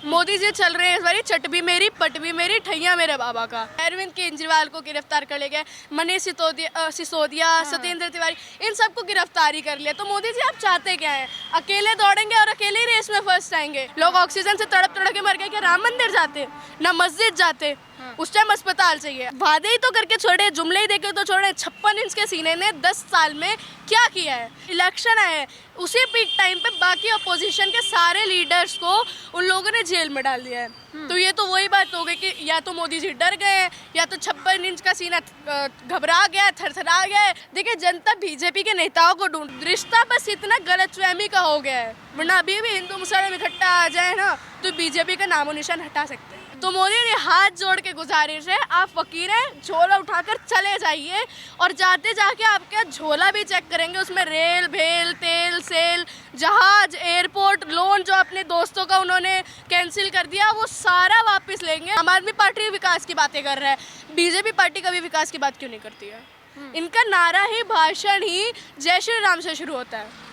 मोदी जी चल रहे हैं इस बारी, चट भी मेरी पट भी मेरी, ठैया मेरे बाबा का। अरविंद केजरीवाल को गिरफ्तार कर ले गए, मनीष सिसोदिया, सत्येंद्र तिवारी, इन सबको गिरफ्तारी कर लिया। तो मोदी जी आप चाहते क्या हैं? अकेले दौड़ेंगे और अकेले ही रेस में फर्स्ट आएंगे। लोग ऑक्सीजन से तड़प तड़प के मर गए, क्या राम मंदिर जाते ना मस्जिद जाते? उस टाइम अस्पताल चाहिए। वादे ही तो करके छोड़े, जुमले ही देके तो छोड़े। 56 इंच के सीने ने 10 साल में क्या किया है? इलेक्शन आए, उसी पीक टाइम पे बाकी अपोजिशन के सारे लीडर्स को उन लोगों ने जेल में डाल दिया है। तो ये तो वही बात हो गई कि या तो मोदी जी डर गए हैं, या तो 56 इंच का सीना घबरा गया, थरथरा गया है। देखिए, जनता बीजेपी के नेताओं को ढूंढ, रिश्ता बस इतना गलतफहमी का हो गया है। वरना अभी भी हिंदू मुसलमान इकट्ठा आ जाए ना तो बीजेपी का नामो निशान हटा सकते हैं। तो मोदी ने हाथ जोड़ के गुजारिश है, आप फकीर हैं, झोला उठाकर चले जाइए, और जाते जाके आपका झोला भी चेक करेंगे। उसमें रेल, भेल, तेल, सेल, जहाज, एयरपोर्ट, लोन जो अपने दोस्तों का उन्होंने कैंसिल कर दिया, वो सारा वापस लेंगे। आम आदमी पार्टी विकास की बातें कर रहा है, बीजेपी पार्टी कभी विकास की बात क्यों नहीं करती है? इनका नारा ही, भाषण ही जय श्री राम से शुरू होता है।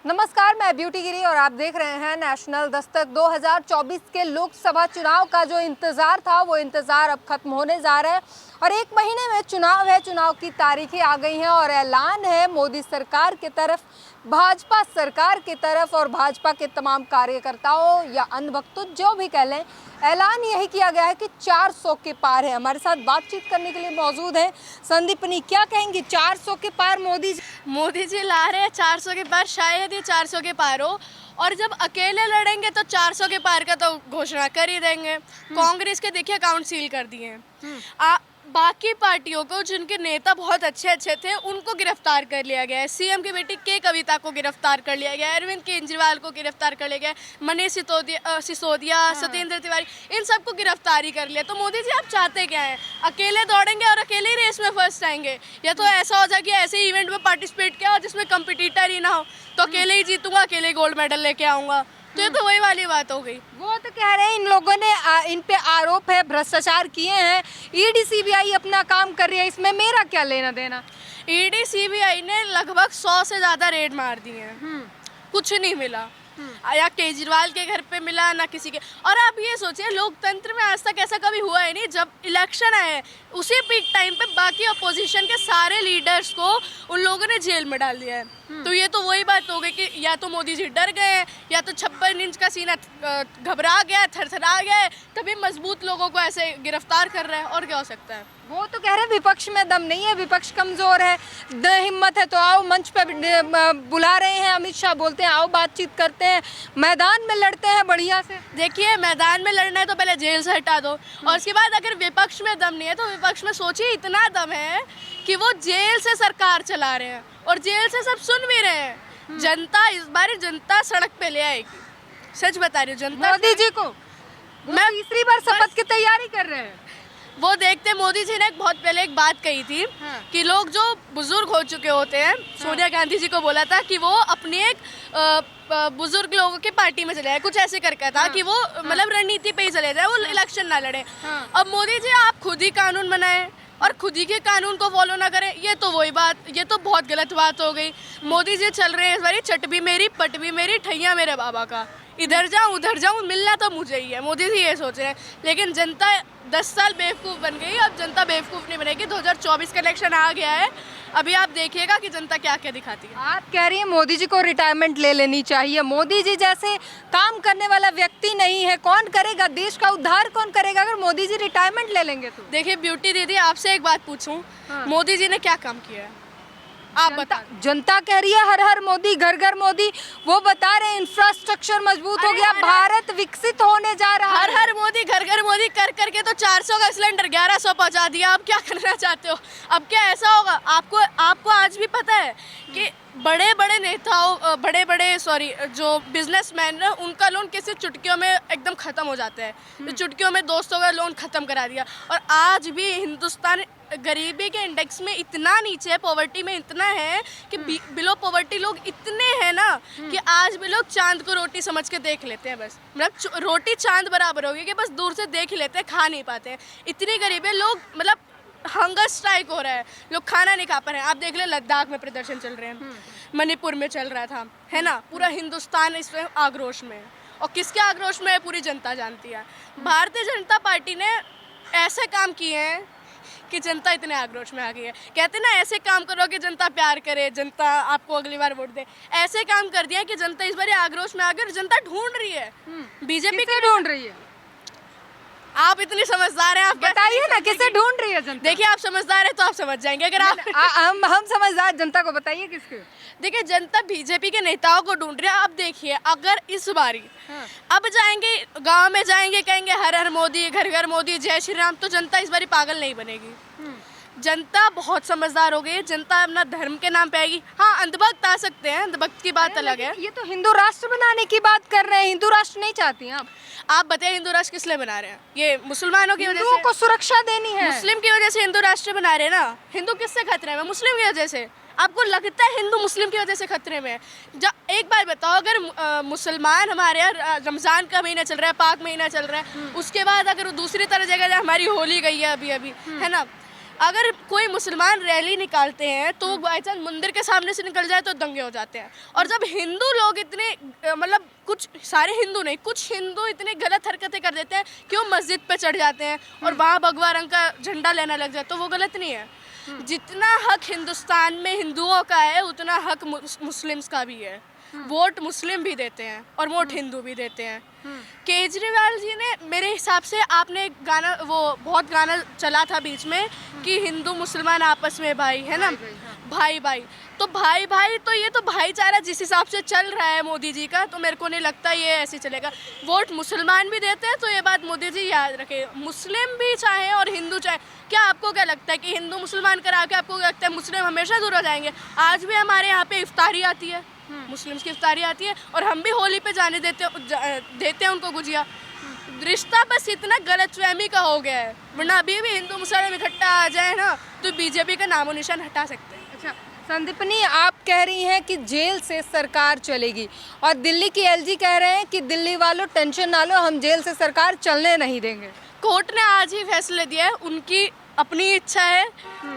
नमस्कार, मैं ब्यूटी गिरी और आप देख रहे हैं नेशनल दस्तक। 2024 के लोकसभा चुनाव का जो इंतज़ार था वो इंतज़ार अब खत्म होने जा रहा है और एक महीने में चुनाव है। चुनाव की तारीखें आ गई हैं और ऐलान है मोदी सरकार की तरफ, भाजपा सरकार की तरफ और भाजपा के तमाम कार्यकर्ताओं या अंधभक्तों जो भी कह लें, ऐलान यही किया गया है कि 400 के पार है। हमारे साथ बातचीत करने के लिए मौजूद हैं संदीपनी। क्या कहेंगी, 400 के पार मोदी जी ला रहे हैं 400 के पार, शायद ही 400 के पार हो। और जब अकेले लड़ेंगे तो 400 के पार का तो घोषणा कर ही देंगे। कांग्रेस के देखिए अकाउंट सील कर दिए हैं। बाकी पार्टियों को जिनके नेता बहुत अच्छे अच्छे थे उनको गिरफ्तार कर लिया गया है। सीएम की बेटी के कविता को गिरफ्तार कर लिया गया, अरविंद केजरीवाल को गिरफ्तार कर लिया गया, मनीष सिसोदिया, सत्येंद्र तिवारी, इन सबको गिरफ्तारी कर लिया। तो मोदी जी आप चाहते क्या हैं? अकेले दौड़ेंगे और अकेले ही रेस में फर्स्ट आएंगे, या तो ऐसा हो जाए कि ऐसे इवेंट में पार्टिसिपेट किया और जिसमें कंपिटिटर ही ना हो, तो अकेले ही जीतूंगा, अकेले गोल्ड मेडल लेके आऊँगा। तो ये तो वही वाली बात हो गई। वो तो कह रहे हैं इन लोगों ने इन पे आरोप है भ्रष्टाचार किए हैं, ईडी सीबीआई अपना काम कर रही है, इसमें मेरा क्या लेना देना? ईडी सीबीआई ने लगभग 100 से ज़्यादा रेड मार दिए हैं, कुछ नहीं मिला। या केजरीवाल के घर पे मिला ना किसी के। और आप ये सोचिए, लोकतंत्र में आज तक ऐसा कभी हुआ ही नहीं, जब इलेक्शन आए उसी पीक टाइम पे बाकी अपोजिशन के सारे लीडर्स को उन लोगों ने जेल में डाल दिया है। तो ये तो वही बात हो गई कि या तो मोदी जी डर गए हैं, या तो 56 इंच का सीना घबरा गया, थरथरा गया है, तभी मजबूत लोगों को ऐसे गिरफ्तार कर रहा है। और क्या हो सकता है? वो तो कह रहे हैं विपक्ष में दम नहीं है, विपक्ष कमजोर है, हिम्मत है तो आओ, मंच पे बुला रहे हैं। अमित शाह बोलते हैं आओ बातचीत करते हैं, मैदान में लड़ते हैं बढ़िया से। देखिए, मैदान में लड़ना है तो पहले जेल से हटा दो, और उसके बाद अगर विपक्ष में दम नहीं है तो विपक्ष में सोचिए इतना दम है कि वो जेल से सरकार चला रहे हैं और जेल से सब सुन भी रहे हैं। जनता इस बार जनता सड़क पे ले आएगी, सच बता रही हूँ। जनता मोदी जी को मैं तीसरी बार शपथ की तैयारी कर रहे हैं। वो देखते, मोदी जी ने बहुत पहले एक बात कही थी कि लोग जो बुजुर्ग हो चुके होते हैं, सोनिया गांधी जी को बोला था कि वो अपने एक बुजुर्ग लोगों की पार्टी में चले जाए, कुछ ऐसे करके था कि वो मतलब रणनीति पे ही चले जाए, वो इलेक्शन ना लड़े। अब मोदी जी आप खुद ही कानून बनाए और खुद ही के कानून को फॉलो ना करें, ये तो वही बात, ये तो बहुत गलत बात हो गई। मोदी जी चल रहे हैं इस बारी, चट भी मेरी पट भी मेरी, ठैया मेरे बाबा का। इधर जाऊं उधर जाऊं, मिलना तो मुझे ही है। मोदी जी ये सोच रहे हैं, लेकिन जनता 10 साल बेवकूफ़ बन गई। अब जनता बेवकूफ़ नहीं बनेगी। 2024 का इलेक्शन आ गया है, अभी आप देखिएगा कि जनता क्या क्या दिखाती है। आप कह रही हैं मोदी जी को रिटायरमेंट ले लेनी चाहिए। मोदी जी जैसे काम करने वाला व्यक्ति नहीं है, कौन करेगा देश का उद्धार, कौन करेगा अगर मोदी जी रिटायरमेंट ले लेंगे तो? देखिए ब्यूटी दीदी, आपसे एक बात पूछूं, मोदी जी ने क्या काम किया है आप बता। जनता कह रही है हर हर मोदी, घर घर मोदी। वो बता रहे हैं इंफ्रास्ट्रक्चर मजबूत हो गया, भारत विकसित होने जा रहा है। हर हर मोदी, घर घर मोदी कर करके तो 400 का सिलेंडर 1100 पहुंचा दिया। अब क्या करना चाहते हो? अब क्या ऐसा होगा? आपको आज भी पता है कि बड़े बड़े नेताओं, जो बिजनेसमैन है, उनका लोन किसी चुटकियों में एकदम ख़त्म हो जाता है। चुटकियों में दोस्तों का लोन ख़त्म करा दिया। और आज भी हिंदुस्तान गरीबी के इंडेक्स में इतना नीचे है, पॉवर्टी में इतना है कि बिलो पॉवर्टी लोग इतने हैं ना कि आज भी लोग चांद को रोटी समझ के देख लेते हैं। बस मतलब रोटी चांद बराबर होगी कि बस दूर से देख ही लेते हैं, खा नहीं पाते हैं। इतनी गरीबी है, लोग मतलब हंगर स्ट्राइक हो रहा है, लोग खाना नहीं खा पा रहे हैं। आप देख ले लद्दाख में प्रदर्शन चल रहे हैं, मणिपुर में चल रहा था, है ना। पूरा हिंदुस्तान इस पे आक्रोश में है, और किसके आक्रोश में है पूरी जनता जानती है। भारतीय जनता पार्टी ने ऐसे काम किए हैं कि जनता इतने आक्रोश में आ गई है। कहते हैं ना, ऐसे काम करो कि जनता प्यार करे, जनता आपको अगली बार वोट दे। ऐसे काम कर दिया कि जनता इस बार आक्रोश में आ गई और जनता ढूंढ रही है बीजेपी किसे ढूंढ रही है? आप इतनी समझदार हैं, आप बताइए ना किसे ढूंढ रही है जनता? देखिए, आप समझदार हैं तो आप समझ जाएंगे। अगर आप हम समझदार, जनता को बताइए किसके? देखिए, जनता बीजेपी के नेताओं को ढूंढ रही है। अब देखिए, अगर इस बारी अब जाएंगे गांव में, जाएंगे कहेंगे हर हर मोदी, घर घर मोदी, जय श्री राम, तो जनता इस बारी पागल नहीं बनेगी। जनता बहुत समझदार हो गई है। जनता अपना धर्म के नाम पे आएगी। हाँ, अंधभक्त आ सकते हैं, अंधभक्त की बात अलग है। ये तो हिंदू राष्ट्र बनाने की बात कर रहे हैं, हिंदू राष्ट्र नहीं चाहती हैं आप बताइए, हिंदू राष्ट्र किस लिए बना रहे हैं? ये मुसलमानों की वजह हिंदुओं से, को सुरक्षा देनी है। मुस्लिम की वजह से हिंदू राष्ट्र बना रहे हैं ना। हिंदू किससे खतरे में? मुस्लिम की वजह से। आपको लगता है हिंदू मुस्लिम की वजह से खतरे में है? एक बार बताओ, अगर मुसलमान हमारे यहाँ रमज़ान का महीना चल रहा है, पाक महीना चल रहा है, उसके बाद अगर दूसरी तरह जगह हमारी होली गई है अभी अभी, है ना, अगर कोई मुसलमान रैली निकालते हैं तो बाई चांस मंदिर के सामने से निकल जाए तो दंगे हो जाते हैं। और जब हिंदू लोग इतने मतलब कुछ सारे हिंदू नहीं, कुछ हिंदू इतनी गलत हरकतें कर देते हैं कि वो मस्जिद पे चढ़ जाते हैं और वहाँ भगवा रंग का झंडा लेना लग जाए, तो वो गलत नहीं है। जितना हक हिंदुस्तान में हिंदुओं का है, उतना हक मुस्लिम्स का भी है। वोट मुस्लिम भी देते हैं और वोट हिंदू भी देते हैं। केजरीवाल जी ने, मेरे हिसाब से, आपने गाना, वो बहुत गाना चला था बीच में कि हिंदू मुसलमान आपस में भाई, है ना, भाई भाई। तो भाई भाई, तो ये तो भाईचारा जिस हिसाब से चल रहा है मोदी जी का, तो मेरे को नहीं लगता ये ऐसे चलेगा। वोट मुसलमान भी देते हैं, तो ये बात मोदी जी याद रखें। मुस्लिम भी चाहे और हिंदू चाहे। क्या आपको क्या लगता है कि हिंदू मुसलमान करा के आपको क्या लगता है मुस्लिम हमेशा दूर हो जाएंगे? आज भी हमारे यहाँ पे इफ्तारी आती है, मुस्लिम्स की इफ्तारी आती है, और हम भी होली पे जाने देते हैं उनको गुजिया। रिश्ता बस इतना गलतफहमी का हो गया है, वरना अभी भी हिंदू मुसलमान इकट्ठा आ जाए ना तो बीजेपी का नामो निशान हटा सकते हैं। अच्छा संदीपनी, आप कह रही हैं कि जेल से सरकार चलेगी, और दिल्ली की एलजी कह रहे हैं कि दिल्ली वालों टेंशन ना लो, हम जेल से सरकार चलने नहीं देंगे। कोर्ट ने आज ही फैसला दिया है, उनकी अपनी इच्छा है,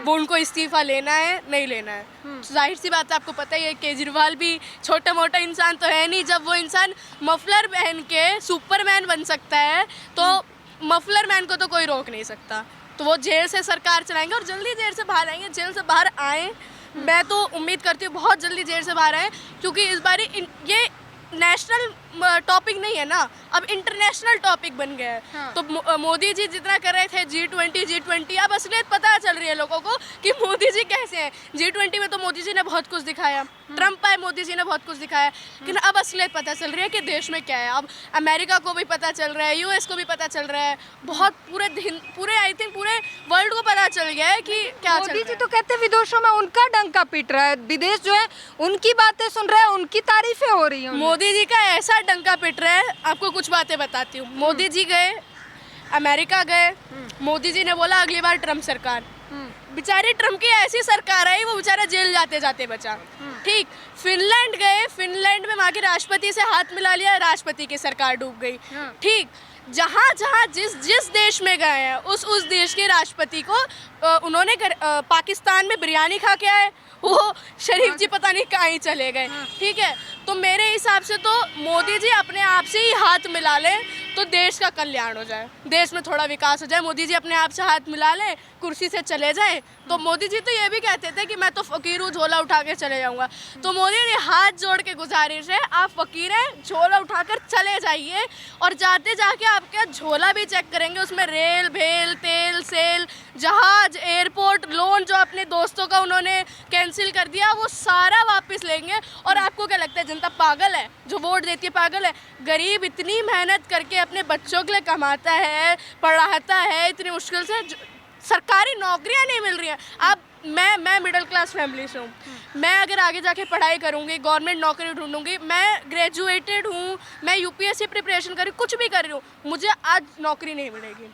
वो उनको इस्तीफा लेना है नहीं लेना है। जाहिर सी बात है, आपको पता ही है केजरीवाल भी छोटा मोटा इंसान तो है नहीं। जब वो इंसान मफलर पहन के सुपरमैन बन सकता है, तो मफलर मैन को तो कोई रोक नहीं सकता। तो वो जेल से सरकार चलाएंगे और जल्दी जेल से बाहर आएंगे। जेल से बाहर आए, मैं तो उम्मीद करती हूँ बहुत जल्दी जेल से बाहर आए, क्योंकि इस बार ये नेशनल टॉपिक नहीं है ना, अब इंटरनेशनल टॉपिक बन गया है। हाँ। तो मोदी जी जितना कर रहे थे G20, अब असलियत पता चल रही है लोगों को कि मोदी जी कैसे हैं। G20 में तो मोदी जी ने बहुत कुछ दिखाया, ट्रम्प आए, मोदी जी ने बहुत कुछ दिखाया, लेकिन अब असलियत पता चल रही है कि देश में क्या है। अब अमेरिका को भी पता चल रहा है, US को भी पता चल रहा है, बहुत पूरे आई थिंक पूरे वर्ल्ड को पता चल गया है कि क्या चल रहा है। मोदी जी तो कहते हैं विदेशों में उनका डंका पीट रहा है, विदेश जो है उनकी बातें सुन रहे हैं, उनकी तारीफें हो रही हैं। मोदी जी का ऐसा डंका पिट रहा है, आपको कुछ बातें बताती हूँ। मोदी जी गए अमेरिका गए, मोदी जी ने बोला अगली बार ट्रम्प सरकार। बेचारे ट्रम्प की ऐसी सरकार आई, वो बेचारा जेल जाते जाते बचा। ठीक, फिनलैंड गए, फिनलैंड में वहाँ के राष्ट्रपति से हाथ मिला लिया, राष्ट्रपति की सरकार डूब गई। ठीक, जहाँ जहाँ जिस देश में गए हैं उस देश के राष्ट्रपति को उन्होंने पाकिस्तान में बिरयानी खा के आए, वो शरीफ जी पता नहीं कहाँ ही चले गए। ठीक है, तो मेरे हिसाब से तो मोदी जी अपने आप से ही हाथ मिला लें तो देश का कल्याण हो जाए, देश में थोड़ा विकास हो जाए। मोदी जी अपने आप से हाथ मिला लें, कुर्सी से चले जाएं। तो मोदी जी तो ये भी कहते थे कि मैं तो फकीर हूँ, झोला उठा के चले जाऊँगा। तो मोदी जी हाथ जोड़ के गुजारिश है, आप फकीर हैं, झोला उठाकर चले जाइए, और जाते जाके आपका झोला भी चेक करेंगे, उसमें रेल भेल तेल सेल जहाज एयरपोर्ट लोन जो अपने दोस्तों का उन्होंने कैंसिल कर दिया, वो सारा वापस लेंगे। और आपको क्या लगता है जनता पागल है? जो वोट देती है पागल है? गरीब इतनी मेहनत करके अपने बच्चों के लिए कमाता है, पढ़ाता है, इतनी मुश्किल से सरकारी नौकरियां नहीं मिल रही हैं। अब मैं मिडिल क्लास फैमिली से हूँ, मैं अगर आगे जाके पढ़ाई करूँगी, गवर्नमेंट नौकरी ढूंढूंगी, मैं ग्रेजुएटेड हूँ, मैं UPSC प्रिपरेशन कर रही हूँ, कुछ भी कर रही हूँ, मुझे आज नौकरी नहीं मिलेगी।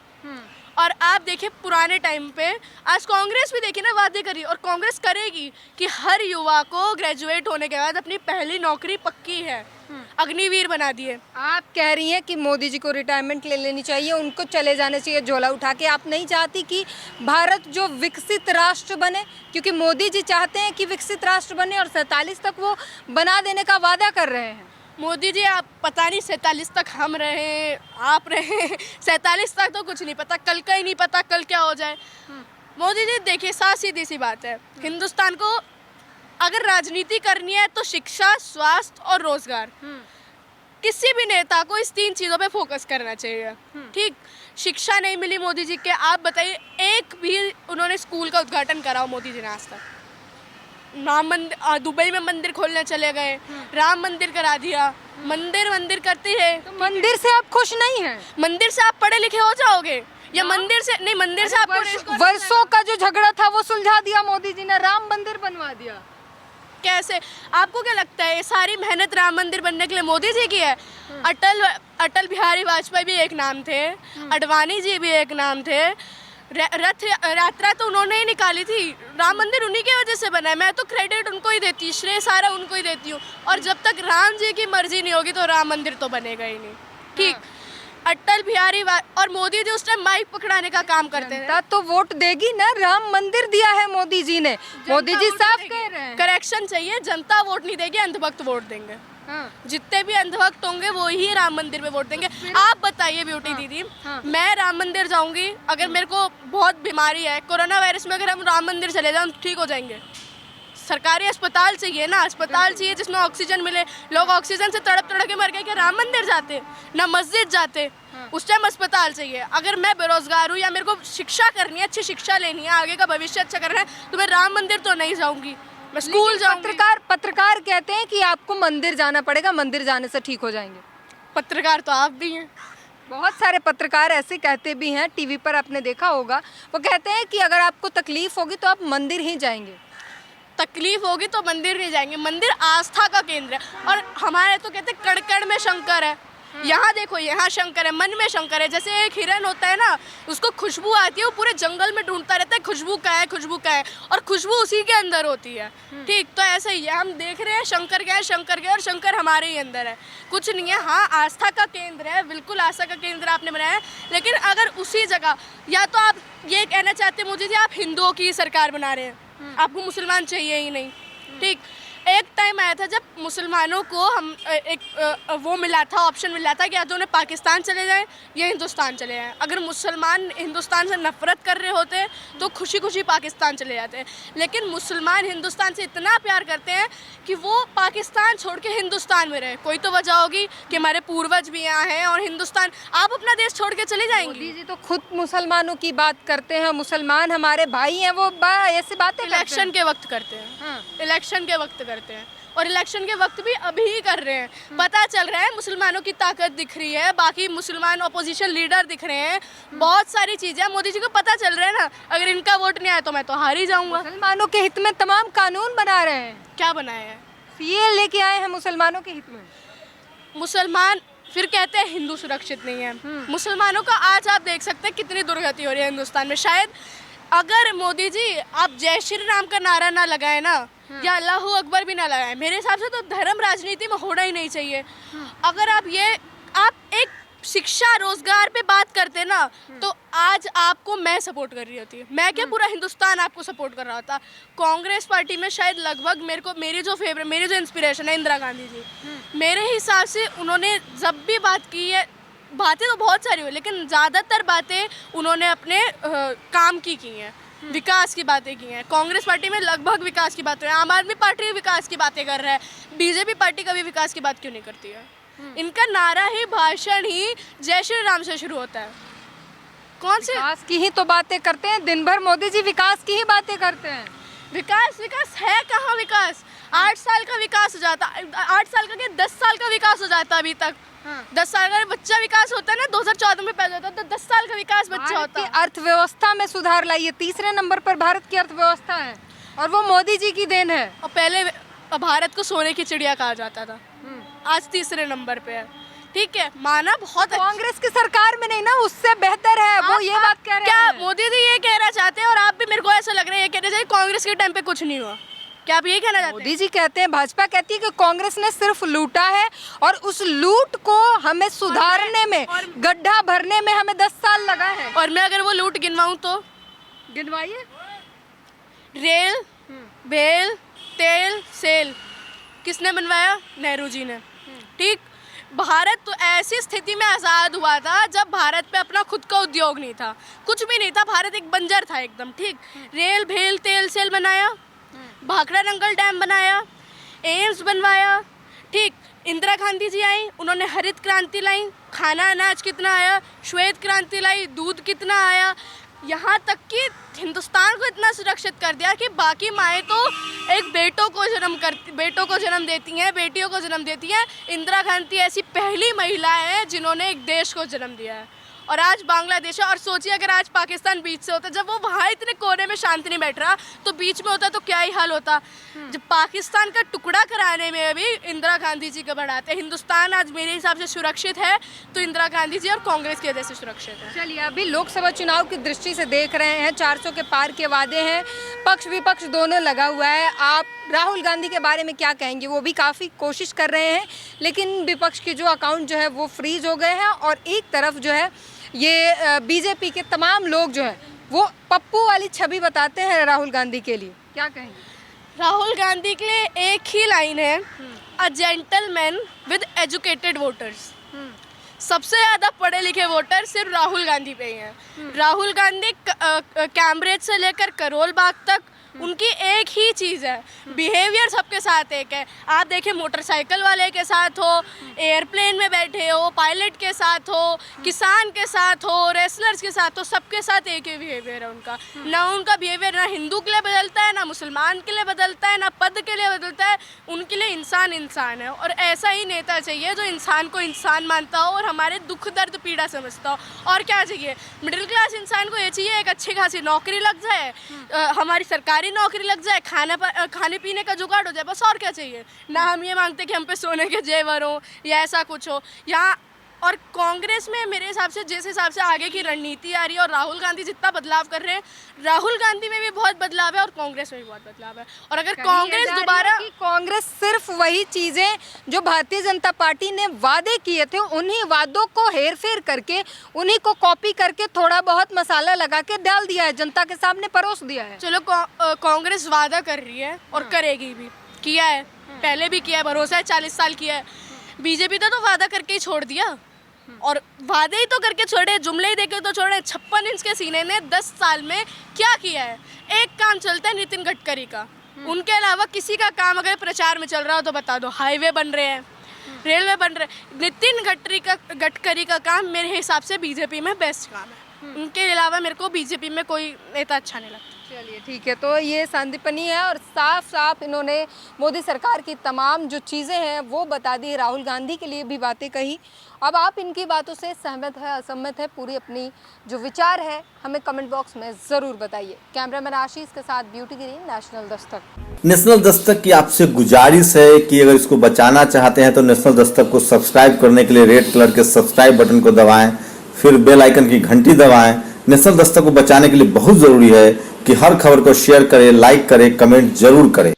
और आप देखिए पुराने टाइम पे, आज कांग्रेस भी देखिए ना वादे करी, और कांग्रेस करेगी कि हर युवा को ग्रेजुएट होने के बाद अपनी पहली नौकरी पक्की है, अग्निवीर बना दिए। आप कह रही हैं कि मोदी जी को रिटायरमेंट ले लेनी चाहिए, उनको चले जाने चाहिए झोला उठा के। आप नहीं चाहती कि भारत जो विकसित राष्ट्र बने, क्योंकि मोदी जी चाहते हैं कि विकसित राष्ट्र बने और 47 तक वो बना देने का वादा कर रहे हैं। मोदी जी आप पता नहीं 47 तक हम रहे आप रहे 47 तक तो कुछ नहीं पता, कल का ही नहीं पता कल क्या हो जाए। मोदी जी देखिए साफ सीधी सी बात है, हिंदुस्तान को अगर राजनीति करनी है तो शिक्षा, स्वास्थ्य और रोजगार, किसी भी नेता को इस 3 चीज़ों पे फोकस करना चाहिए। ठीक, शिक्षा नहीं मिली मोदी जी के, आप बताइए एक भी उन्होंने स्कूल का उद्घाटन करा हो मोदी जी ने आज तक? राम मंदिर, दुबई में मंदिर खोलने चले गए, राम मंदिर करा दिया, मंदिर करते रहे। तो मंदिर से आप खुश नहीं हैं? मंदिर से आप पढ़े लिखे हो जाओगे या मंदिर से नहीं? मंदिर से आपको वर्षों का जो झगड़ा था वो सुलझा दिया मोदी जी ने, राम मंदिर बनवा दिया। कैसे? आपको क्या लगता है ये सारी मेहनत राम मंदिर बनने के लिए मोदी जी की है? अटल बिहारी वाजपेयी भी एक नाम थे, अडवाणी जी भी एक नाम थे, रथ यात्रा तो उन्होंने ही निकाली थी, राम मंदिर उन्हीं की वजह से बना है। मैं तो क्रेडिट उनको ही देती, श्रेय सारा उनको ही देती हूँ। और जब तक राम जी की मर्जी नहीं होगी तो राम मंदिर तो बनेगा ही नहीं। ठीक, अटल बिहारी और मोदी जी उस टाइम माइक पकड़ाने का काम करते थे। तो वोट देगी ना, राम मंदिर दिया है मोदी जी ने, मोदी जी साफ कह रहे हैं। करेक्शन चाहिए, जनता वोट नहीं देगी, अंधभक्त वोट देंगे। जितने भी अंधभक्त होंगे वो ही राम मंदिर में वोट देंगे। आप बताइए ब्यूटी दीदी, मैं राम मंदिर जाऊंगी, अगर मेरे को बहुत बीमारी है, कोरोना वायरस में, अगर हम राम मंदिर चले जाएं ठीक हो जाएंगे? सरकारी अस्पताल चाहिए ना, अस्पताल चाहिए जिसमें ऑक्सीजन मिले। लोग ऑक्सीजन से तड़प के मर गए, क्या राम मंदिर जाते? ना मस्जिद जाते। उस टाइम अस्पताल चाहिए। अगर मैं बेरोजगार हूँ या मेरे को शिक्षा करनी है, अच्छी शिक्षा लेनी है, आगे का भविष्य अच्छा करना है, तो मैं राम मंदिर तो नहीं जाऊंगी, मैं स्कूल जाऊंगी। पत्रकार कहते हैं कि आपको मंदिर जाना पड़ेगा, मंदिर जाने से ठीक हो जाएंगे। पत्रकार तो आप भी हैं। बहुत सारे पत्रकार ऐसे कहते भी हैं, टीवी पर आपने देखा होगा, वो कहते हैं कि अगर आपको तकलीफ होगी तो आप मंदिर ही जाएंगे। तकलीफ होगी तो मंदिर नहीं जाएंगे, मंदिर आस्था का केंद्र है। और हमारे तो कहते हैं कण कण में शंकर है। यहाँ देखो, यहाँ शंकर है, मन में शंकर है। जैसे एक हिरन होता है ना, उसको खुशबू आती है, वो पूरे जंगल में ढूंढता रहता है खुशबू का है, खुशबू का है, और खुशबू उसी के अंदर होती है। ठीक, तो ऐसे ही हम देख रहे हैं शंकर क्या है, शंकर क्या है, और शंकर हमारे ही अंदर है, कुछ नहीं है। हाँ, आस्था का केंद्र है, बिल्कुल आस्था का केंद्र आपने बनाया है। लेकिन अगर उसी जगह, या तो आप ये कहना चाहते हैं मुझे जी आप हिंदुओं की सरकार बना रहे हैं, आपको मुसलमान चाहिए ही नहीं। ठीक, एक टाइम आया था जब मुसलमानों को वो मिला था, ऑप्शन मिला था कि या तो उन्हें पाकिस्तान चले जाएं या हिंदुस्तान चले जाएं। अगर मुसलमान हिंदुस्तान से नफरत कर रहे होते तो खुशी खुशी पाकिस्तान चले जाते, लेकिन मुसलमान हिंदुस्तान से इतना प्यार करते हैं कि वो पाकिस्तान छोड़ के हिंदुस्तान में रहे। कोई तो वजह होगी कि हमारे पूर्वज भी यहाँ हैं और हिंदुस्तान, आप अपना देश छोड़ के चले जाएंगे? मोदी जी तो खुद मुसलमानों की बात करते हैं, मुसलमान हमारे भाई हैं, वो ऐसी बातें इलेक्शन के वक्त करते हैं। इलेक्शन के वक्त करते हैं, और इलेक्शन के वक्त भी अभी ही कर रहे हैं। पता चल रहा है मुसलमानों की ताकत दिख रही है, बाकी मुसलमान अपोजिशन लीडर दिख रहे हैं, बहुत सारी चीजें मोदी जी को पता चल रहा है ना। अगर इनका वोट नहीं आया तो मैं तो हार ही जाऊंगा। मुसलमानों के हित में तमाम कानून बना रहे हैं। क्या बनाया है? ये लेके आए हैं मुसलमानों के हित में। मुसलमान फिर कहते हैं हिंदू सुरक्षित नहीं है। मुसलमानों का आज आप देख सकते हैं कितनी दुर्गति हो रही है हिंदुस्तान में। शायद अगर मोदी जी आप जय श्री राम का नारा ना लगाए ना, या अल्लाह अकबर भी ना लगाए, मेरे हिसाब से तो धर्म राजनीति में होना ही नहीं चाहिए। अगर आप एक शिक्षा रोजगार पे बात करते ना, तो आज आपको मैं सपोर्ट कर रही होती, मैं क्या पूरा हिंदुस्तान आपको सपोर्ट कर रहा होता। कांग्रेस पार्टी में शायद लगभग मेरी जो इंस्पिरेशन है इंदिरा गांधी जी, मेरे हिसाब से उन्होंने जब भी बात की है, बातें तो बहुत सारी हुई, लेकिन ज़्यादातर बातें उन्होंने अपने काम की हैं, विकास की बातें की हैं। कांग्रेस पार्टी में लगभग विकास की बातें, आम आदमी पार्टी विकास की बातें कर रहा है, बीजेपी पार्टी कभी विकास की बात क्यों नहीं करती है? इनका नारा ही, भाषण ही जय श्री राम से शुरू होता है। कौन से विकास की ही तो बातें करते हैं, दिन भर मोदी जी विकास की ही बातें करते हैं। विकास है कहाँ विकास? 8 साल का विकास हो जाता, 8 साल का क्या 10 साल का विकास हो जाता अभी तक। 10 साल का बच्चा विकास होता है ना, 2014 में पैदा होता है, तो 10 साल का विकास बच्चा होता है। अर्थव्यवस्था में सुधार लाइए, 3रे नंबर पर भारत की अर्थव्यवस्था है, और वो मोदी जी की देन है। और पहले भारत को सोने की चिड़िया कहा जाता था, आज 3रे नंबर पे है। ठीक है, माना बहुत अच्छा। कांग्रेस की सरकार में नहीं ना, उससे बेहतर है वो, ये बात कह रहे क्या हैं। मोदी जी ये कहना चाहते हैं और आप भी, मेरे को ऐसा लग रहा है ये कहना चाहिए कांग्रेस के टाइम पे कुछ नहीं हुआ, क्या आप ये कहना चाहते हैं? मोदी जी कहते हैं, भाजपा कहती है कि कांग्रेस ने सिर्फ लूटा है और उस लूट को हमें सुधारने में, गड्ढा भरने में हमें 10 साल लगा है। और मैं अगर वो लूट गिनवाऊं तो गिनवाइए। रेल, बेल, तेल, सेल किसने बनवाया? नेहरू जी ने। ठीक, भारत तो ऐसी स्थिति में आज़ाद हुआ था जब भारत पे अपना खुद का उद्योग नहीं था, कुछ भी नहीं था, भारत एक बंजर था एकदम। ठीक, रेल, भेल, तेल, सेल बनाया, भाखड़ा नंगल डैम बनाया, एम्स बनवाया। ठीक, इंदिरा गांधी जी आई, उन्होंने हरित क्रांति लाई, खाना अनाज कितना आया, श्वेत क्रांति लाई, दूध कितना आया, यहाँ तक कि हिंदुस्तान को इतना सुरक्षित कर दिया कि बाकी माएँ तो एक बेटों को जन्म देती हैं, बेटियों को जन्म देती हैं। इंदिरा गांधी ऐसी पहली महिला है जिन्होंने एक देश को जन्म दिया है। और आज बांग्लादेश है, और सोचिए अगर आज पाकिस्तान बीच से होता, जब वो वहाँ इतने कोने में शांति नहीं बैठ रहा तो बीच में होता तो क्या ही हाल होता। जब पाकिस्तान का टुकड़ा कराने में भी इंदिरा गांधी जी को बढ़ाते। हिंदुस्तान आज मेरे हिसाब से सुरक्षित है तो इंदिरा गांधी जी और कांग्रेस की वजह से सुरक्षित है। चलिए, अभी लोकसभा चुनाव की दृष्टि से देख रहे हैं, 400 के पार के वादे हैं, पक्ष विपक्ष दोनों लगा हुआ है। आप राहुल गांधी के बारे में क्या कहेंगे? वो भी काफ़ी कोशिश कर रहे हैं, लेकिन विपक्ष के जो अकाउंट जो है वो फ्रीज हो गए हैं, और एक तरफ जो है ये बीजेपी के तमाम लोग जो है वो पप्पू वाली छवि बताते हैं राहुल गांधी के लिए, क्या कहेंगे? राहुल गांधी के लिए एक ही लाइन है, a gentleman with educated voters. सबसे ज़्यादा पढ़े लिखे वोटर सिर्फ राहुल गांधी पे ही हैं। राहुल गांधी कैम्ब्रिज से लेकर करोल बाग तक उनकी एक ही चीज़ है, बिहेवियर सबके साथ एक है। आप देखिए, मोटरसाइकिल वाले के साथ हो, एयरप्लेन में बैठे हो, पायलट के साथ हो, किसान के साथ हो, रेसलर्स के साथ हो, सबके साथ एक ही बिहेवियर है उनका। ना उनका बिहेवियर ना हिंदू के लिए बदलता है, ना मुसलमान के लिए बदलता है, ना पद के लिए बदलता है। उनके लिए इंसान इंसान है, और ऐसा ही नेता चाहिए जो इंसान को इंसान मानता हो और हमारे दुख दर्द पीड़ा समझता हो। और क्या चाहिए? मिडिल क्लास इंसान को ये चाहिए, एक अच्छी खासी नौकरी लग जाए, हमारी सरकारी नौकरी लग जाए, खाने पीने का जुगाड़ हो जाए, बस। और क्या चाहिए? ना हम ये मांगते कि हम पे सोने के जेवर हो या ऐसा कुछ हो यहाँ। और कांग्रेस में मेरे हिसाब से जिस हिसाब से आगे की रणनीति आ रही है, और राहुल गांधी जितना बदलाव कर रहे हैं, राहुल गांधी में भी बहुत बदलाव है और कांग्रेस में भी बहुत बदलाव है। और अगर कांग्रेस दोबारा, कांग्रेस सिर्फ वही चीज़ें जो भारतीय जनता पार्टी ने वादे किए थे, उन्हीं वादों को हेर फेर करके, उन्हीं को कॉपी करके थोड़ा बहुत मसाला लगा के डाल दिया है, जनता के सामने परोस दिया है। चलो, कांग्रेस वादा कर रही है और करेगी भी, किया है, पहले भी किया है, भरोसा है, 40 साल किया है। बीजेपी तो वादा करके ही छोड़ दिया, और वादे ही तो करके छोड़े, जुमले ही देके तो छोड़े। 56 इंच के सीने ने 10 साल में क्या किया है? एक काम चलता है नितिन गडकरी का, उनके अलावा किसी का काम अगर प्रचार में चल रहा हो तो बता दो। हाईवे बन रहे हैं, रेलवे बन रहे हैं, नितिन गडकरी का काम मेरे हिसाब से बीजेपी में बेस्ट काम है। उनके अलावा मेरे को बीजेपी में कोई नेता अच्छा नहीं लगता। चलिए, ठीक है, तो ये संदीपनी है, और साफ साफ इन्होंने मोदी सरकार की तमाम जो चीज़ें हैं वो बता दी, राहुल गांधी के लिए भी बातें कही। अब आप इनकी बातों से सहमत है, असहमत है, पूरी अपनी जो विचार है हमें कमेंट बॉक्स में ज़रूर बताइए। कैमरामैन आशीष के साथ ब्यूटी गिरी, नेशनल दस्तक। नेशनल दस्तक की आपसे गुजारिश है कि अगर इसको बचाना चाहते हैं तो नेशनल दस्तक को सब्सक्राइब करने के लिए रेड कलर के सब्सक्राइब बटन को दबाएं, फिर बेल आइकन की घंटी दबाएं। नेशनल दस्तक को बचाने के लिए बहुत जरूरी है कि हर खबर को शेयर करें, लाइक करें, कमेंट जरूर करें।